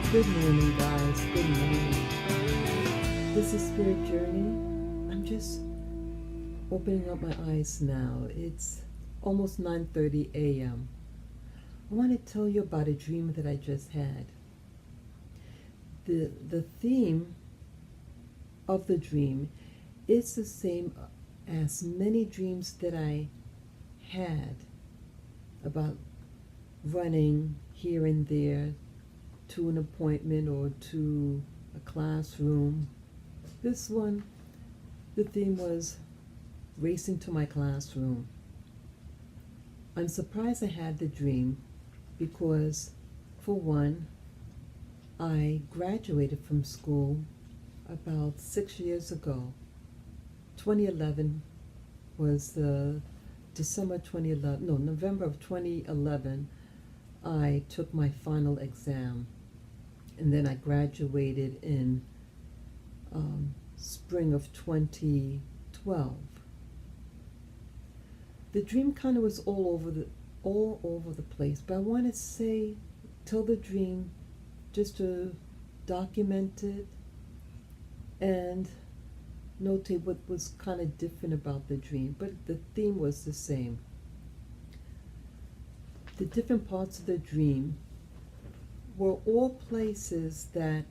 Good morning, guys. Good morning. This is Spirit Journey. I'm just opening up my eyes now. It's almost 9:30 a.m. I want to tell you about a dream that I just had. The theme of the dream is the same as many dreams that I had about running here and there to an appointment or to a classroom. This one, the theme was racing to my classroom. I'm surprised I had the dream because, for one, I graduated from school about 6 years ago. 2011 was December 2011, no, November of 2011, I took my final exam. And then I graduated in spring of 2012. The dream kind of was all over the place, but I want to tell the dream just to document it and notate what was kind of different about the dream, but the theme was the same. The different parts of the dream were all places that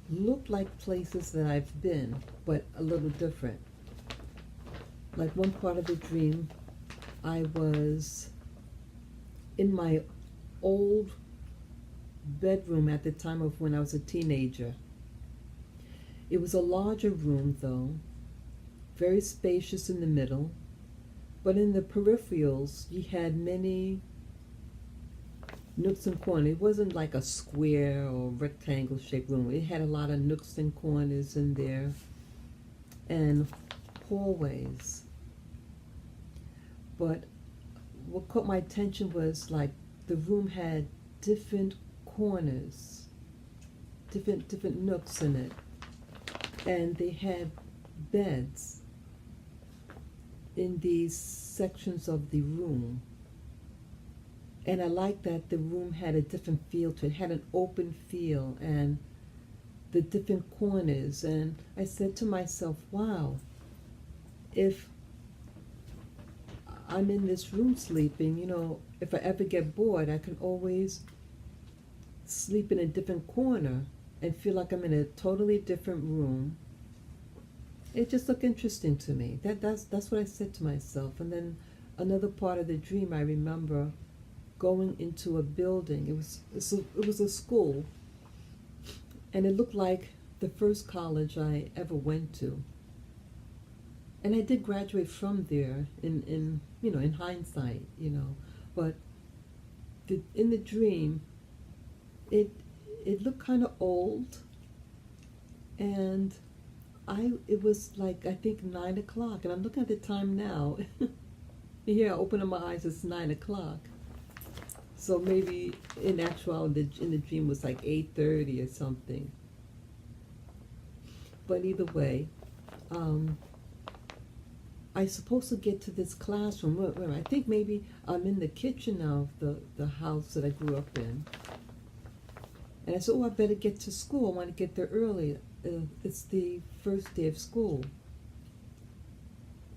looked like places that I've been, but a little different. Like one part of the dream, I was in my old bedroom at the time of when I was a teenager. It was a larger room though, very spacious in the middle, but in the peripherals you had many nooks and corners. It wasn't like a square or rectangle shaped room. It had a lot of nooks and corners in there and hallways. But what caught my attention was like the room had different corners, different nooks in it. And they had beds in these sections of the room. And I liked that the room had a different feel to it. It had an open feel and the different corners. And I said to myself, wow, if I'm in this room sleeping, if I ever get bored, I can always sleep in a different corner and feel like I'm in a totally different room. It just looked interesting to me. That's what I said to myself. And then another part of the dream, I remember going into a building. It was a school, and it looked like the first college I ever went to. And I did graduate from there in hindsight, but in the dream, it looked kind of old, and it was like I think 9 o'clock, and I'm looking at the time now. Here, I open up my eyes, it's 9 o'clock. So maybe in actuality, in the dream was like 8:30 or something. But either way, I'm supposed to get to this classroom. Where I think maybe I'm in the kitchen now of the house that I grew up in. And I said, I better get to school. I want to get there early. It's the first day of school.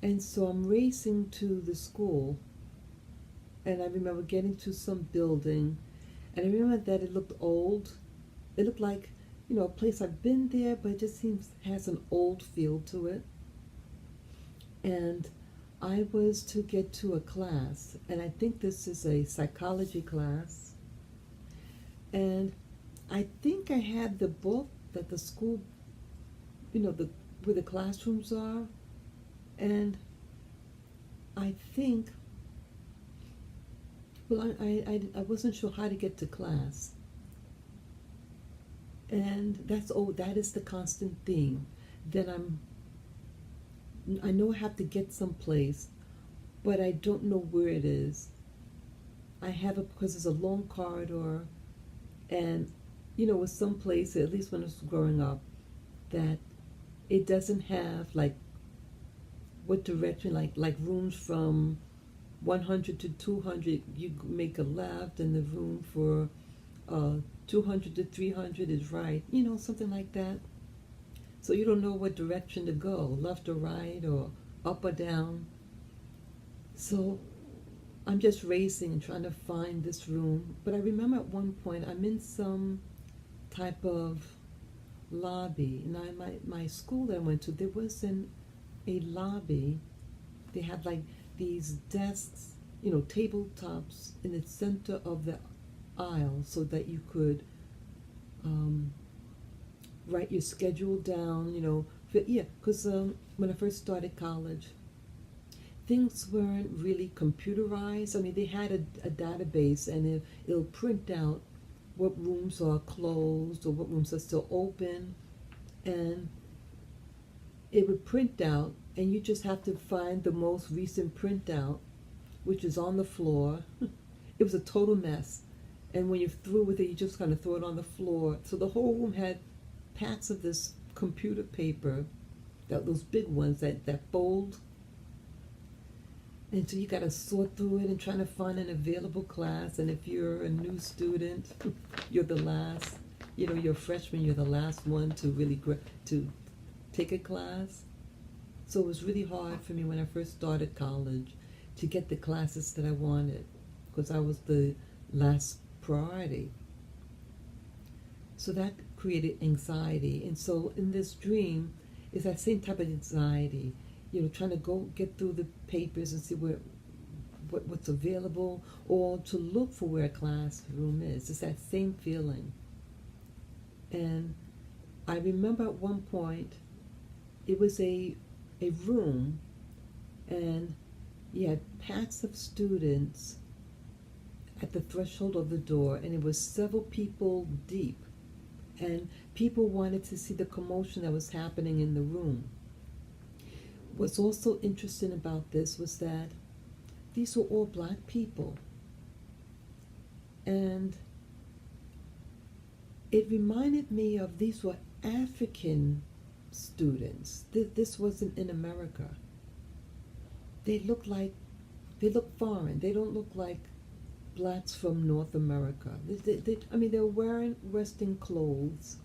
And so I'm racing to the school. And I remember getting to some building, and I remember that it looked old. It looked like, a place I've been there, but it just has an old feel to it. And I was to get to a class, and I think this is a psychology class. And I think I had the book that the school, where the classrooms are, and I think, well, I wasn't sure how to get to class. And that is the constant theme. That I know I have to get someplace, but I don't know where it is. I have it because it's a long corridor, and with some place, at least when I was growing up, that it doesn't have like what direction, like rooms from 100 to 200, you make a left, and the room for 200 to 300 is right, you know, something like that. So you don't know what direction to go, left or right, or up or down. So I'm just racing and trying to find this room. But I remember at one point I'm in some type of lobby. And my school that I went to, there wasn't a lobby. They had like these desks, you know, tabletops in the center of the aisle so that you could write your schedule down, you know. Yeah, because when I first started college, things weren't really computerized. I mean, they had a database, and it'll print out what rooms are closed or what rooms are still open, and it would print out, and you just have to find the most recent printout, which is on the floor. It was a total mess. And when you're through with it, you just kind of throw it on the floor. So the whole room had packs of this computer paper, those big ones that fold. And so you got to sort through it and trying to find an available class. And if you're a new student, you're the last. You know, you're a freshman, you're the last one to really to take a class. So it was really hard for me when I first started college to get the classes that I wanted, because I was the last priority. So that created anxiety. And so in this dream, it's that same type of anxiety, you know, trying to go get through the papers and see what's available, or to look for where a classroom is. It's that same feeling. And I remember at one point, it was a room, and you had packs of students at the threshold of the door, and it was several people deep. And people wanted to see the commotion that was happening in the room. What's also interesting about this was that these were all black people. And it reminded me of, these were African students. This wasn't in America. They look foreign. They don't look like blacks from North America. I mean, they were wearing Western clothes,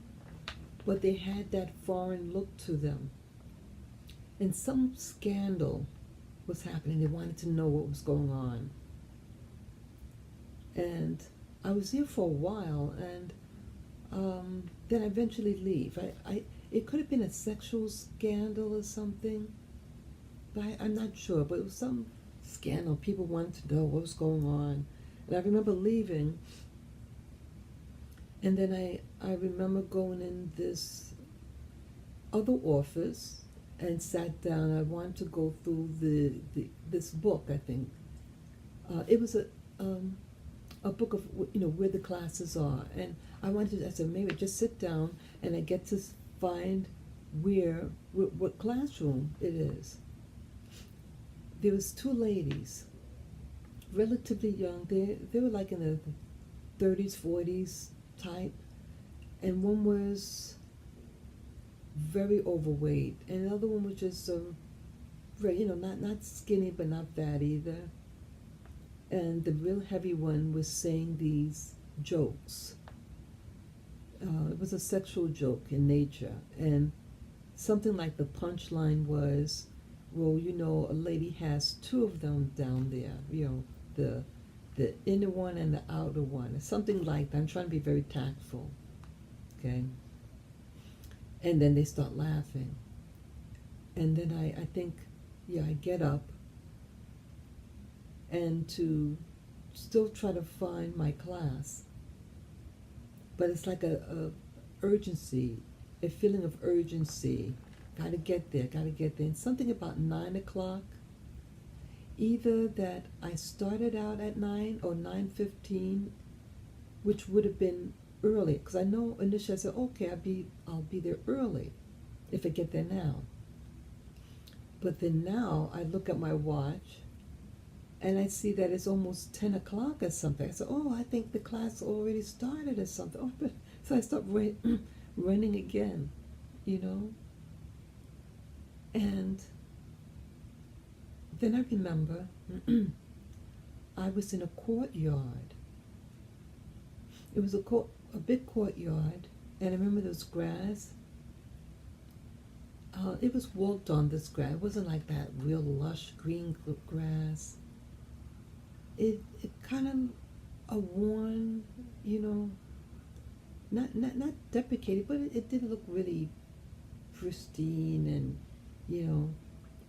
but they had that foreign look to them. And some scandal was happening. They wanted to know what was going on. And I was here for a while, and then I eventually leave. It could have been a sexual scandal or something, but I'm not sure. But it was some scandal. People wanted to know what was going on. And I remember leaving, and then I remember going in this other office and sat down. I wanted to go through this book, I think. It was a book of, you know, where the classes are. And I said, maybe just sit down and I get to find what classroom it is. There was two ladies, relatively young. They were like in the 30s, 40s type. And one was very overweight, and the other one was just very, you know, not skinny but not fat either. And the real heavy one was saying these jokes. It was a sexual joke in nature, and something like the punchline was, well, you know, a lady has two of them down there, you know, the inner one and the outer one, something like that. I'm trying to be very tactful, okay? And then they start laughing. And then I think, I get up and to still try to find my class. But it's like a urgency, a feeling of urgency. Gotta get there. And something about 9 o'clock, either that I started out at 9 or 9:15, which would have been early, because I know initially I said, okay, I'll be there early if I get there now. But then now I look at my watch and I see that it's almost 10 o'clock or something. I said, oh, I think the class already started or something. Oh, but so I start running again, you know. And then I remember I was in a courtyard. it was a big courtyard, and I remember there was grass. It was walked on, this grass. It wasn't like that real lush green grass. It kind of a worn, you know, not deprecated, but it didn't look really pristine, and you know,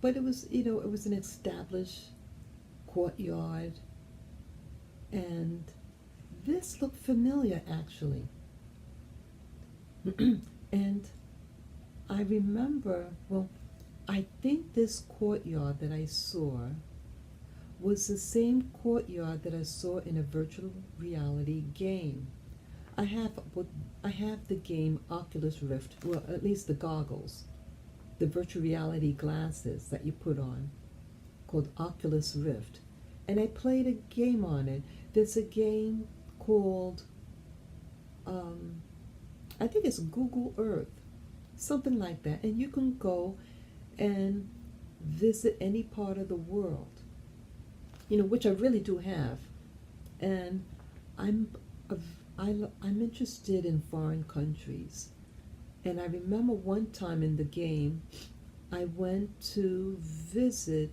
but it was, you know, it was an established courtyard, and this looked familiar actually. And I remember, well, I think this courtyard that I saw was the same courtyard that I saw in a virtual reality game. I have the game Oculus Rift, well, at least the goggles, the virtual reality glasses that you put on, called Oculus Rift. And I played a game on it. There's a game called, I think it's Google Earth, something like that. And you can go and visit any part of the world, you know, which I really do have. And I'm interested in foreign countries. And I remember one time in the game, I went to visit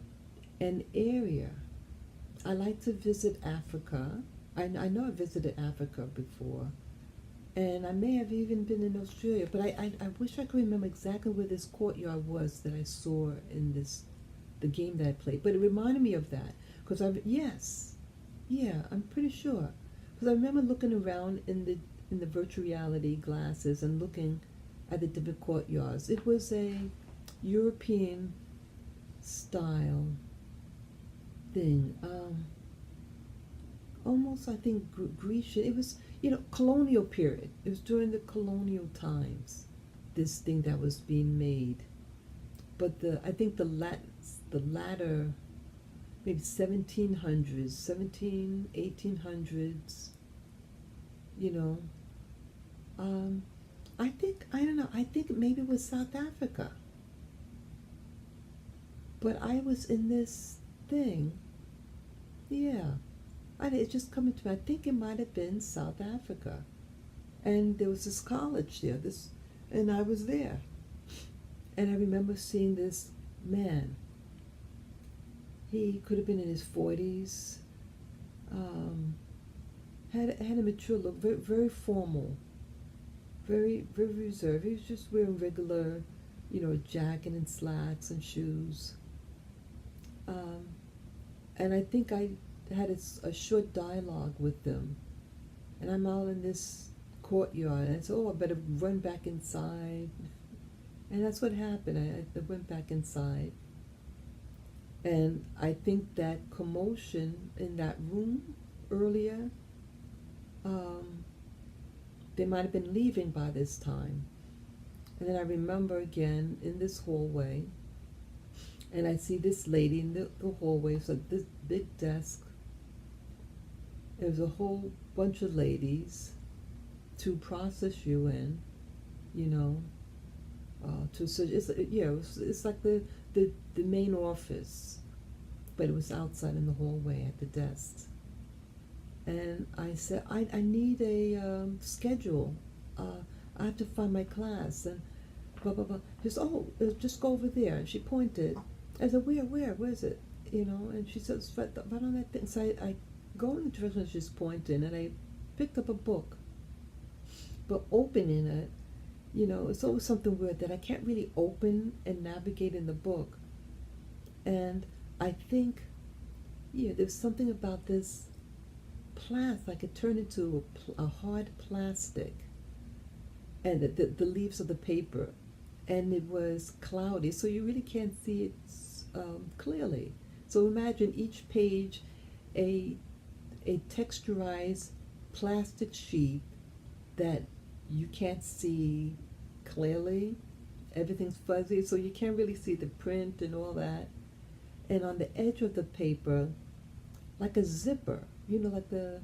an area. I like to visit Africa. I know I visited Africa before. And I may have even been in Australia, but I wish I could remember exactly where this courtyard was that I saw in the game that I played. But it reminded me of that. Because I'm pretty sure. Because I remember looking around in the virtual reality glasses and looking at the different courtyards. It was a European style thing. Almost, I think, Grecian. It was, you know, colonial period. It was during the colonial times, this thing that was being made. But I think the latter, maybe 1700s, 1800s, you know. I don't know, I think maybe it was South Africa. But I was in this thing, yeah. It's just coming to me. I think it might have been South Africa. And there was this college there, and I was there. And I remember seeing this man. He could have been in his 40s. Had a mature look, very, very formal, very, very reserved. He was just wearing regular, you know, jacket and slacks and shoes. And I think I had a short dialogue with them. And I'm out in this courtyard, and I said, oh, I better run back inside. And that's what happened. I went back inside. And I think that commotion in that room earlier, they might have been leaving by this time. And then I remember again in this hallway, and I see this lady in the hallway, so this big desk. There's a whole bunch of ladies to process you in, you know. It's like the main office, but it was outside in the hallway at the desk. And I said, I need a schedule. I have to find my class, and blah blah blah. She said, oh, just go over there. And she pointed. I said, where is it? You know, and she says, right on that thing. So I go in the direction she's pointing, and I picked up a book. But opening it, you know, it's always something weird that I can't really open and navigate in the book. And I think, yeah, there's something about this plastic, it turned into a hard plastic, and the leaves of the paper, and it was cloudy, so you really can't see it clearly. So imagine each page a texturized plastic sheet that you can't see clearly. Everything's fuzzy, so you can't really see the print and all that. And on the edge of the paper, like a zipper, you know, like the,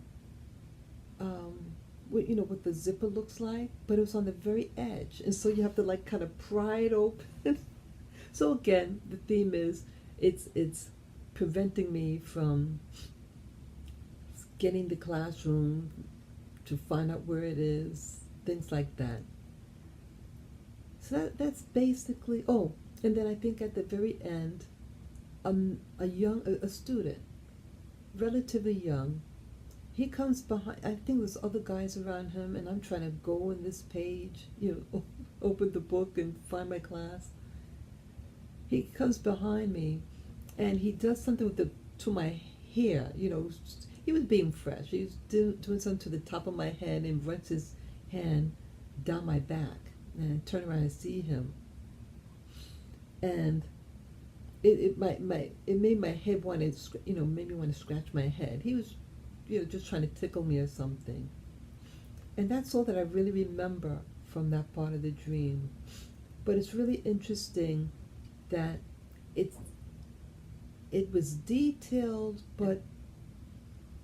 you know what the zipper looks like, but it was on the very edge, and so you have to like kind of pry it open. So again, the theme is it's preventing me from getting the classroom to find out where it is, things like that. So that's basically, oh, and then I think at the very end, a student, relatively young, he comes behind, I think there's other guys around him, and I'm trying to go in this page, open the book and find my class. He comes behind me, and he does something to my hair, he was being fresh. He was doing something to the top of my head and runs his hand down my back. And I turn around and see him. And it made my head want to, made me want to scratch my head. He was, just trying to tickle me or something. And that's all that I really remember from that part of the dream. But it's really interesting that it was detailed, but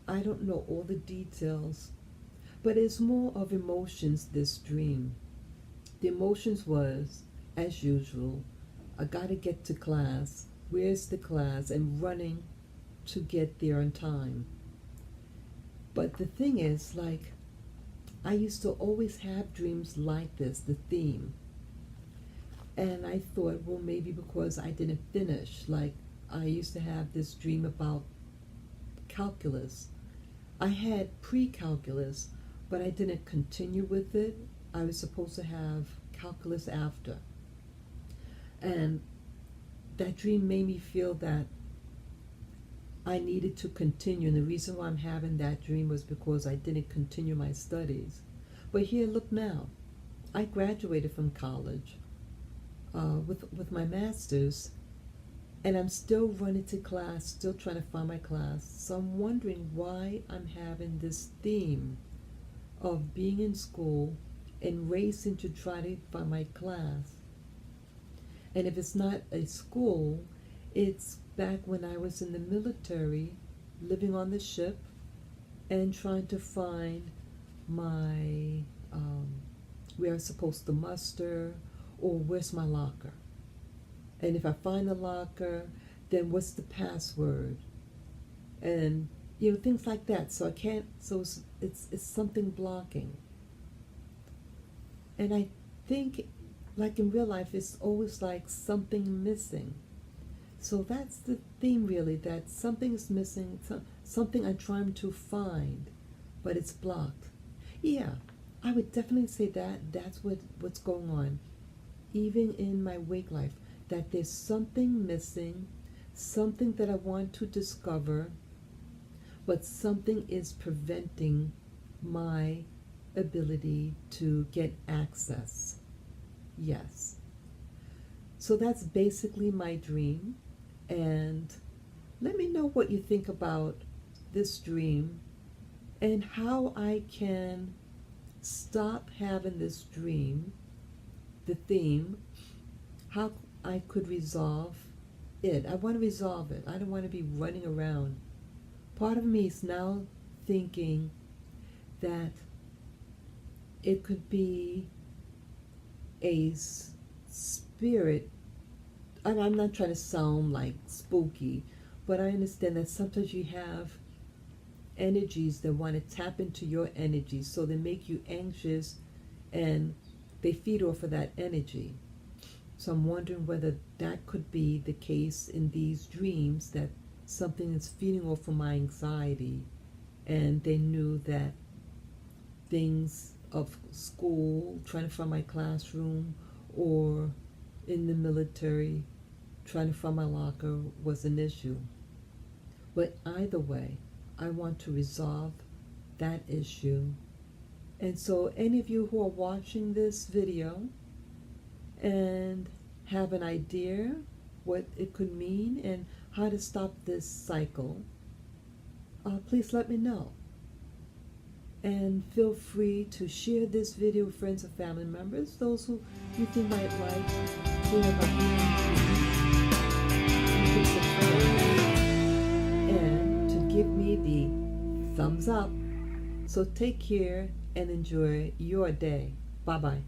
I don't know all the details. But it's more of emotions, this dream. The emotions was, as usual, I gotta get to class, where's the class, and running to get there on time. But the thing is, I used to always have dreams like this, the theme. And I thought, well, maybe because I didn't finish. I used to have this dream about calculus. I had pre-calculus, but I didn't continue with it. I was supposed to have calculus after. And that dream made me feel that I needed to continue. And the reason why I'm having that dream was because I didn't continue my studies. But here, look now. I graduated from college with my master's, and I'm still running to class, still trying to find my class. So I'm wondering why I'm having this theme of being in school and racing to try to find my class. And if it's not a school, it's back when I was in the military, living on the ship and trying to find my, where I'm supposed to muster, or where's my locker. And if I find the locker, then what's the password? And, things like that. So I can't, so it's something blocking. And I think, in real life, it's always something missing. So that's the theme, really, that something's missing, something I'm trying to find, but it's blocked. Yeah, I would definitely say that's what's going on, even in my wake life, that there's something missing, something that I want to discover, but something is preventing my ability to get access. Yes. So that's basically my dream. And let me know what you think about this dream and how I can stop having this dream, the theme, how I could resolve it. I want to resolve it. I don't want to be running around. Part of me is now thinking that it could be a spirit. I'm not trying to sound spooky, but I understand that sometimes you have energies that want to tap into your energy, so they make you anxious and they feed off of that energy. So I'm wondering whether that could be the case in these dreams, that something is feeding off of my anxiety, and they knew that things of school, trying to find my classroom, or in the military, trying to find my locker was an issue. But either way, I want to resolve that issue. And so any of you who are watching this video and have an idea what it could mean and how to stop this cycle, please let me know. And feel free to share this video with friends and family members, those who you think might like hearing about me. And to give me the thumbs up. So take care and enjoy your day. Bye-bye.